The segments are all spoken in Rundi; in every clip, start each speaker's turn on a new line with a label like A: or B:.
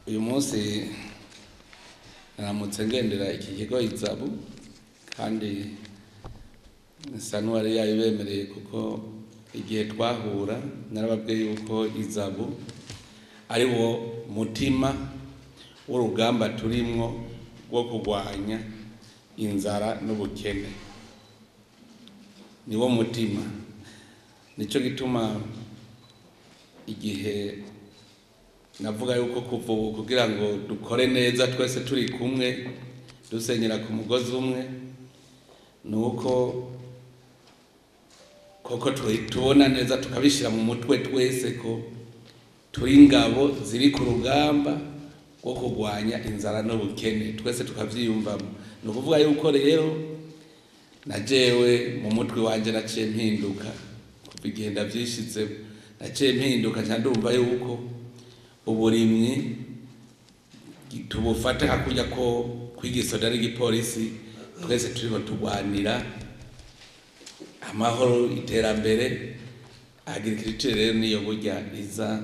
A: uyu munsi naramutse ngendera iki kigo Izabu kandi nsa n'uwari yabibemereye kuko igihe twahura narababwiye yuko Izabu ari wo mutima w'urugamba turimwo rwo kurwanya inzara n'ubukene. Niwo mutima, nico gituma igihe navuga yuko kugira ngo dukore neza twese turi kumwe dusenyera ku mugozi umwe, nuko koko tubona neza tukabishira mu mutwe twese ko turi ingabo ziri ku rugamba rwo kurwanya inzara n'ubukene, twese tukavyiyumvamo. Ni ukuvuga yuko rero na jewe mu mutwe wanje naciye mpinduka, kuva igihe ndavyishize naciye mpinduka, nca ndumva yuko uburimyi tubufata hakurya ko kwigisoda n'igipolisi twese turiko turwanira amahoro, iterambere. Agriculture rero niyo burya iza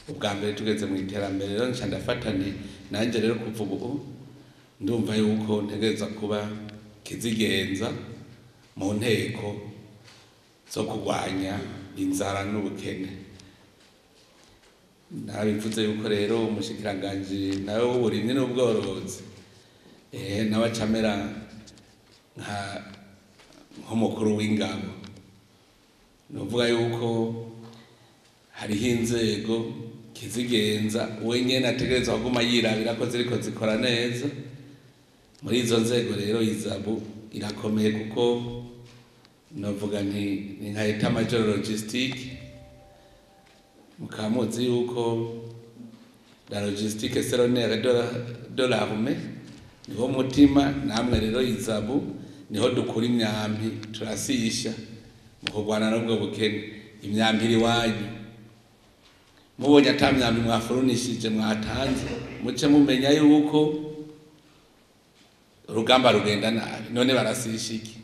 A: ubwa mbere tugeze mu iterambere. Rero nca ndafata nti nanje rero kuva ubu ndumva yuko ntegereza kuba kizigenza mu nteko zo kurwanya inzara n'ubukene. Nabivuze yuko rero umushikiranganji nawe w'uburimyi n'ubworozi nawe acamera nk'umukuru w'ingabo. Nuvuga yuko hariho inzego kizigenza we nyene ategerezwa kuguma yirabira ko ziriko zikora neza. Muri izo nzego rero Izabu irakomeye kuko novuga nti ni nka Etat Major Logistique. Mukamuzi yuko la logistique c'est l'honneur de l'armée, niho mutima. Namwe rero Izabu niho dukura imyampi turasisha mu kurwana n'ubwo bukene. Imyampi iri wanyu, mubonye ata myampi mwafurunishije mwatanze muce mumenya yuko urugamba rugenda nabi. None barasisha iki?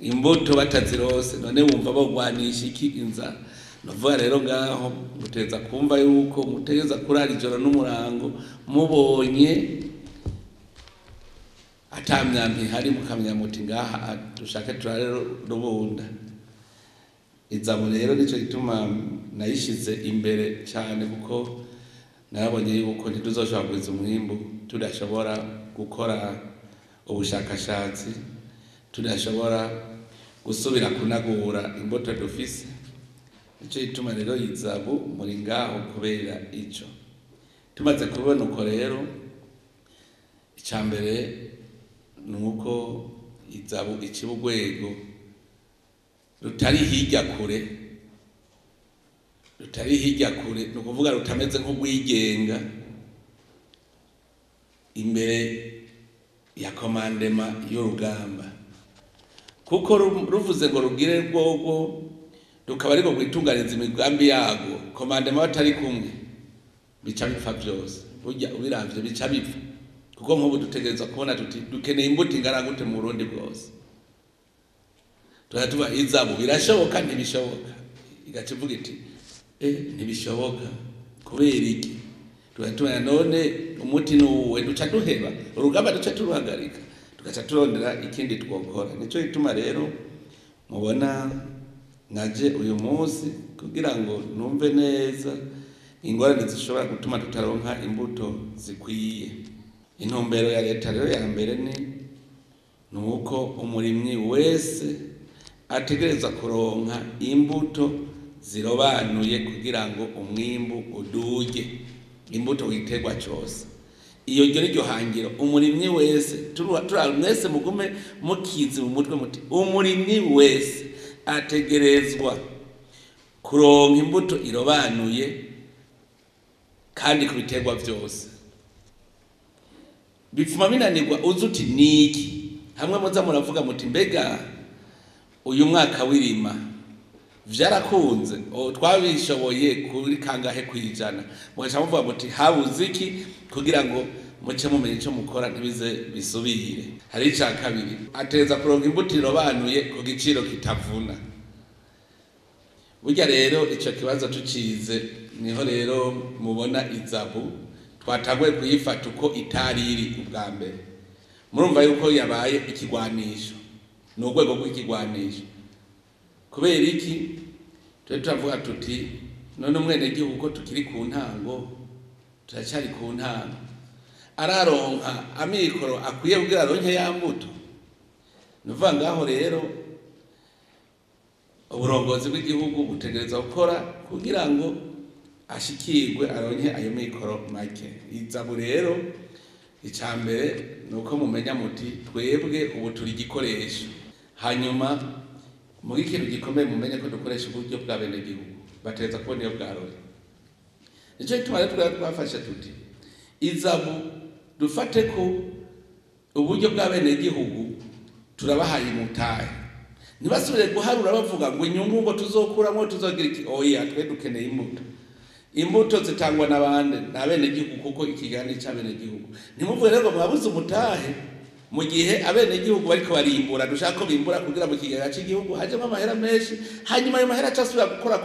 A: Imbuto batazirose, none wumva bagwanisha iki inzara? Novuga rero ngaho muteza kumva yuko mutegeza kurara ijoro n'umurango mubonye ata myampi hari, mukamenya muti ngaha dushake turare rubunda. Izabu rero nico gituma nayishize imbere cyane, kuko narabonye yuko ntituzoshobora kugwiza umwimbu tudashobora gukora ubushakashatsi, tudashobora gusubira kunagura imbuto dufise. Nico gituma rero Izabu muri ngaho kubera ico. Tumaze kubona uko rero, icambere nuko Izabu iciba urwego rutari hirya kure, rutari hirya kure, ni ukuvuga rutameze nk'urwigenga imbere ya komandema y'urugamba. Kuko ruvuze ngo rugire rwogo rukaba ariko kwitunganiza imigambi yago, komandema batari kumwe bica bipfa byose. Burya ubiravye bica bipfa, kuko nk'ubu dutegereza kubona tuti dukeneye imbuto ingana gute mu Burundi bwose. Tuhatuba Izabu birashoboka ntibishoboka, igacivuga iti ntibishoboka kubera iki? Tuhatuba none umuti nuwe, duca duheba urugamba, duca turuhagarika, tugaca turondera ikindi twokora. Nico gituma rero mubona naje uyu munsi kugira ngo numve neza ingorane zishobora gutuma tutaronka imbuto zikwiye. Intumbero ya leta rero ya mbere ni nuko umurimyi wese ategereza kuronka imbuto zirobanuye kugira ngo umwimbu uduge, imbuto witerwa cyose. Iyo ryo ryo hangiro umurimyi wese mwese mugume mukizi mu mutwe muti umurimyi wese ategerezwa kuronka imbuto irobanuye kandi kubiterwa byose. Bipfuma binanirwa uzuti niki hamwe muza muravuga muti mbega uyu mwaka wirima vyarakunze twabishoboye kuri kangahe kwijana, mugaca muvuga muti habuze iki kugira ngo muce mumenye ico mukora ntibize bisubire. Hari ica kabiri, ateza kuronka imbuto irobanuye ku giciro kitavuna. Burya rero ico kibazo tucize niho rero mubona izabu twataguye kuyifata uko itari iri ubwa mbere. Murumva yuko yabaye ikigwanisho, ni urwego rw'ikigwanisho. Kubera iki turavuga tuti none umwene gihugu ko tukiri ku ntango, turacyari ku ntango, araronka amikoro akwiye kugira aronke ya mbuto. Nuvuga ngaho rero uburongozi bw'igihugu butegereza gukora kugira ngo ashikirwe aronke ayo mikoro make. Izabu rero icambere nuko mumenya muti twebwe ubu turi igikoresho, hanyuma muri ikintu gikomeye mumenye ko dukoresha uburyo bwa bene gihugu bategeza kubona iyo bwarore. Nico gituma rero twafashe tuti izabu dufate ko uburyo bwa bene gihugu turabahaye mutahe, ntibasubire guharura bavuga ngo inyungu ngo tuzokuramo tuzogira iki. Oya, twe dukeneye imbuto zitangwa n'abandi na bene gihugu, kuko ikigani cy'abene gihugu. Ntimuvuge rero mwabuze umutahe mu gihe abene gihugu bariko barimbura, dushaka ko bimbura kugira mu kigega cy'igihugu hajemo amahera menshi, hanyuma ayo mahera cyasubira gukora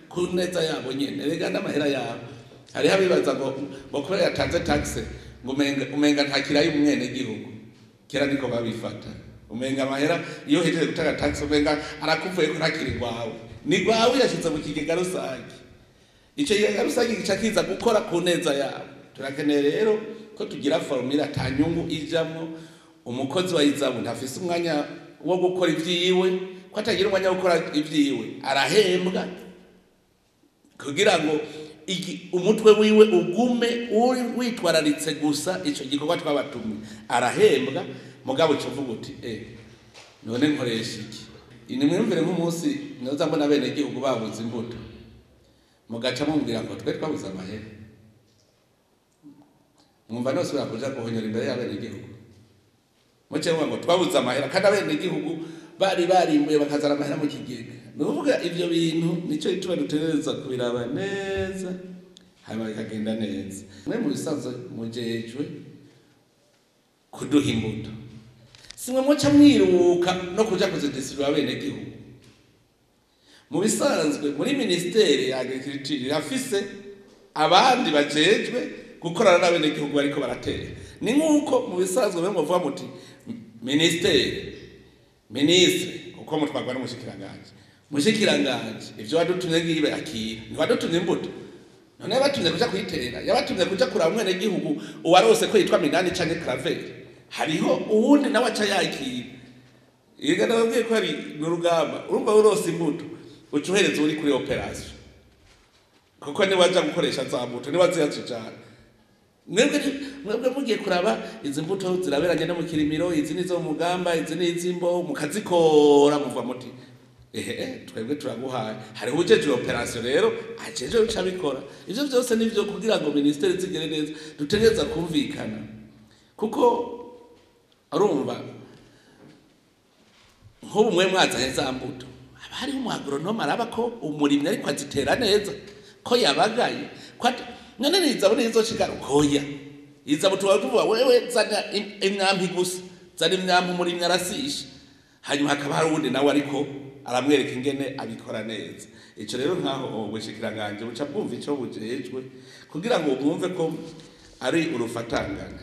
A: ku neza yabo nyene. Rega n'amahera yabo hariho abibaza ngo kubera yatanze taxe ngo umenga ntakiraye umwene gihugu. Kera niko babifata, umenga amahera iyo hejeje gutanga taxe umenga arakuvuye ko ntakiri gwawe, ni gwawe yashize mu kigega rusange. Ico kigega rusange gica kiza gukora ku neza yabo. Turakeneye rero ko tugira formula atanyungu ijamwo. Umukozi wa izabu ntafise umwanya wo gukora ivyiwe, ko atagira umwanya wo gukora ivyiwe arahembwa kugira ngo umutwe wiwe ugume witwararitse gusa ico gikorwa twabatumye. Arahembwa mugabo covuga uti none nkoresha iki? Ini mwumvire nk'umunsi noza mbona bene gihugu babuze imbuto, mugaca mumbwira ngo twe twabuze amahera, mwumva nosubira kuja guhonyora imbere y'abene gihugu muce ngo twabuze amahera kandi abene gihugu bari barimbuye bakazana amahera mu kigega. Nuvuga ivyo bintu nico gituma dutegereza kubiraba neza hanyuma bikagenda neza. Mwe mu bisanzwe mujejwe kuduha imbuto, simwe muca mwiruka no kuja kuzidisirira abene gihugu. Mu bisanzwe muri ministeri ya agriculture irafise abandi bajejwe gukorana n'abene gihugu bariko baratera. Ni nkuko mu bisanzwe bemwe bavuga muti ministeri, ministre uko mutwagwa n'umushikiranganje ivyo wadutumye ngibe akira, ntiwadutumye imbuto. None batumye kuja kuyitera, yabatumye kuja kuraba umwene gihugu uwarose ko yitwa Minani canke Claver, hariho uwundi nawe aca yakira. Iga nabwiye ko ari n'urugamba, urumva urose imbuto ucuhereza uri kuri operation, kuko ni waja gukoresha za mbuto ni waziyacijana. Mwebwe mugiye kuraba izi mbuto ziraberanye no mu kirimiro, izi nizo mugamba, izi nizimbo, mukazikora muva muti twebwe turaguhaye. Hariho ujeje operation rero ajeje uca bikora. Ivyo byose nivyo kugira ngo ministeri zigere neza dutegereza kumvikana, kuko arumva nk'ubu mwe mwazanye za mbuto abari mu agronome araba ko umurimyi ariko azitera neza, ko yabagaye none nizabu nizoshikara ukoya izabu tuvuga wewe zana imyampi gusa, zana imyampi umurimyi arasisha, hanyuma hakaba hari uwundi nawe ariko aramwereka ingene abikora neza. Ico rero nkaho ubushikiranganje buca bwumva ico bujejwe kugira ngo mwumve ko ari urufatangana.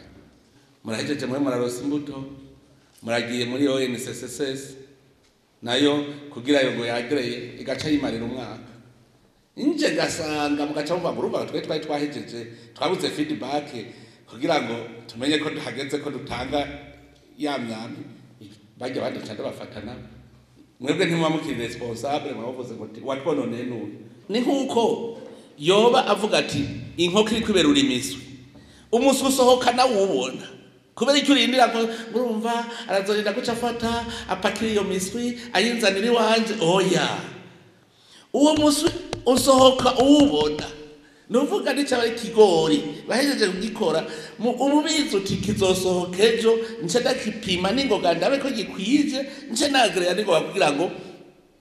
A: Murahejeje mwe murarosa imbuto, muragiye muri ONSSS nayo kugira yo ngo yagereye igaca yimarira umwaka. Inje gasanga mugaca mva mu ruba twe twahejeje twabuze feedback kugira ngo tumenye ko duhageze ko dutanga ya myambi bajya badicanda bafatana. Mwebwe ntimwamukiri responsable mwavuze ngo watwonone n'uyu. Ni nkuko yoba avuga ati inkoko iri kwiberura imiswi, umunsi usohoka nawe ubona kubera icyo urindira ngo urumva arazorinda guca afata apakira iyo miswi ayinzanira iwanje. Oya, uwo muswi usohoka uwubona. Nuvuga ni cyaba ikigori bahejeje kugikora umubizi uti kizosohoka ejo, nce ndakipima ningoga ndabe ko gikwije, nce nagerera ningoga kugira ngo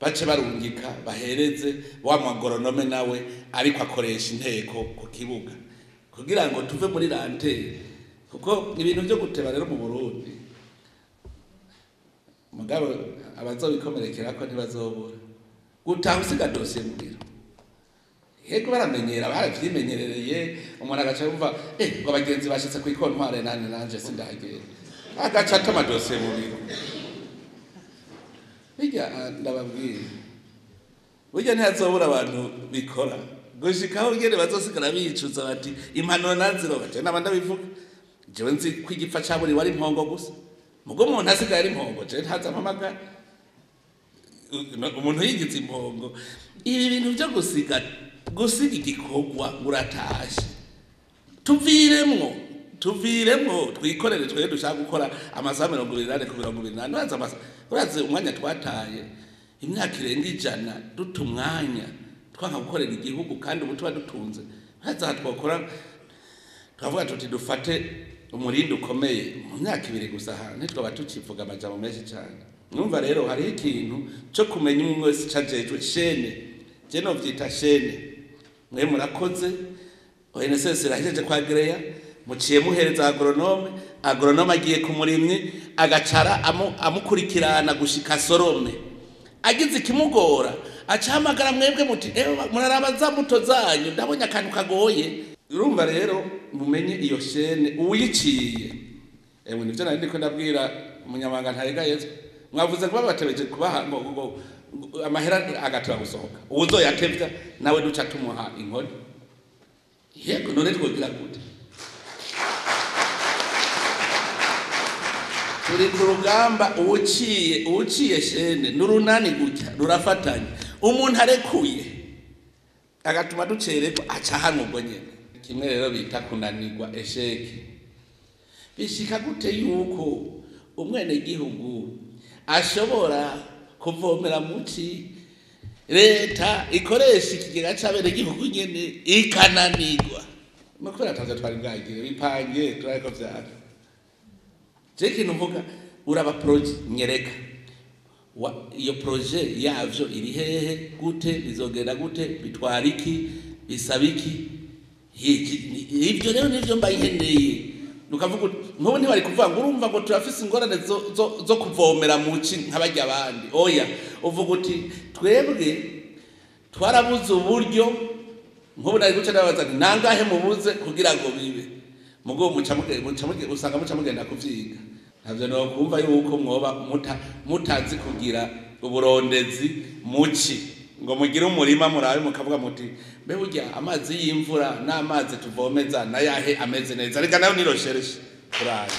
A: bace barungika bahereze wa mwagoronome nawe ariko akoresha inteko ku kibuga kugira ngo tuve muri rante. Kuko ibintu byo guteba rero mu Burundi mugabo abazobikomerekera ko ntibazobura gutaha usiga dosiye mubiro Yego baramenyera baravyimenyerereye umuntu agaca yumva ngo abagenzi bashitse ku ikontware nanje sindagera agaca atama dosiye mu biro. Bijya ndababwira burya ntihazobura abantu bikora gushikaho ngene bazosigara bicuza bati impanuro naziroga je naba ndabivuga jewe nzi ko igipfa caburi wari impongo gusa mugo umuntu asigaye ari impongo je ntaza mpamagara umuntu yigize impongo. Ibi bintu byo gusiga igikorwa uratashe tuviremwo twikorere twe dushaka gukora amasaha 28 ku 28 uraze umwanya twataye imyaka irenga 100 dutumwanya twanka gukorera igihugu kandi ubu tuba dutunze haza twakora twavuga tuti dufate umurindi ukomeye mu myaka 2 gusa hane twaba tucivuga amajambo menshi cyane. Numva rero hari ikintu cyo kumenya umwe wese cajejwe shene je no vyita shene mwe murakoze ONSS irahejeje kwa Greya muciye muhereza agronome agiye ku murimyi agacara amukurikirana gushika sorome agize ikimugora acahamagara mwebwe muti murarabaza muto zanyu ndabonye akantu kagoye. Urumva rero mumenye iyo shene uyiciye nivyo nari ndiko ndabwira umunyamanga ntarega Yesu mwavuze kuba batebeje kubaha ngo amahera agatwa gusohoka uzoyatevya nawe duca tumuha inkoni. Yego none twogira gute turi ku rugamba uciye shene n'urunani gutya rurafatanye umuntu arekuye agatuma ducererwa aca hano ubwo nyene. Kimwe rero bita kunanirwa esheke bishika gute yuko umwene gihugu ashobora kuvomera muci leta ikoresha ikigega c'abene gihugu nyene ikananirwa makora ataza twari bwagire bipange turariko vyaka je kintu mvuga uraba projet nyereka iyo projet yavyo iri hehe gute bizogenda gute bitwara iki bisaba iki ivyo rero nivyo mbayiheneye nukavuga nkubu ntibari kuvuga ngo urumva ngo turafise ingorane zo kuvomera muci nk'abajya abandi oya uvuga uti twebwe twarabuze uburyo nkubu nari guca nabaza nangahe mubuze kugira ngo bibe mugo usanga muca mugenda kuvyiga navyo no kumva yuko mwoba mutazi kugira uburondezi muci ngo mugire umurima murabe mukavuga muti mbe burya amazi y'imvura n'amazi tuvomeza nayahe ameze neza reka nayo niroshereshe kuraje.